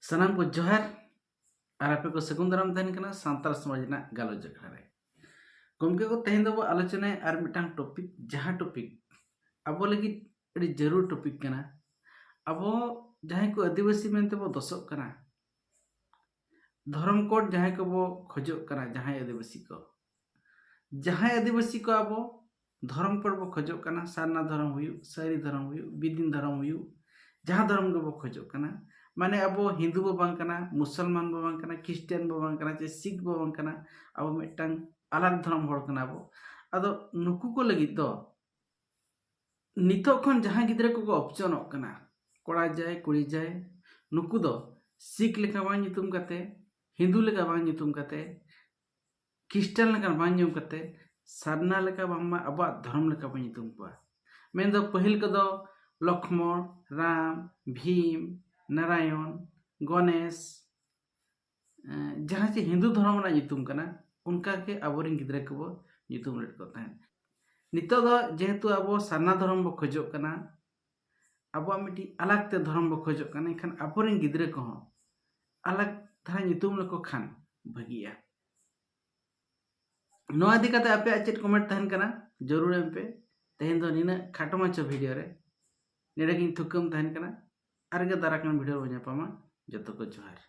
सानाम को जोहार और आपे को सगुन दाराम तहन कना सांताल समाज ना गालोच अखड़ा रे गमके को तेहन दो आलोचना और मिटांग टॉपिक जहां टॉपिक अब लगी अड़ी जरूर टॉपिक कना अब जहां को आदिवासी मेनते बो दसक कना धर्म कोड जहां को बो खोजो कना जहां आदिवासी को अब धर्म कोड बो खोजो कना सारना धर्म हुयु सारी धर्म हुयु बिदिन धर्म हुयु जहां धर्म को बो खोजो कना माने अब हिंदू बो बांग कना मुसलमान बो बांग कना क्रिश्चियन बो बांग कना चे सिख बो बांग कना अब मिटांग अलग धर्म होड़ कना अब अदो नुकु को लगी दो नितो खन जहां गिद्रे को ऑप्शन कना कोड़ा जाए कुड़ी जाए नुकु दो सिख लेका बांग नितुम कते हिंदू लेका बांग नितुम कते क्रिश्चियन लेका बांग नितुम कते सारना लेका बांगमा अब धर्म लेका बांग नितुम को मेन दो पहिल को दो लक्ष्मण राम भीम नारायण गणेश जहां से हिंदू धर्म ना नितुम कना उनका के अबोरिन गिद्रे को नितुम लेट को तहन नितो दो जेहेतु अब सारना धर्म बो खोजो कना अब मिटी अलग ते धर्म बो खोजो कना इखान अबोरिन गिद्रे को अलग धारा नितुम लेको खान भगिया नो आदि कते आपे चेट कमेंट तहन कना जरूर एम पे तेहन दो निना खाटो माचो वीडियो रे नेडे गिन थुकम तहन कना आरगे दाराकन वीडियो बो ᱧᱟᱯᱟᱢᱟ जतो को जोहार।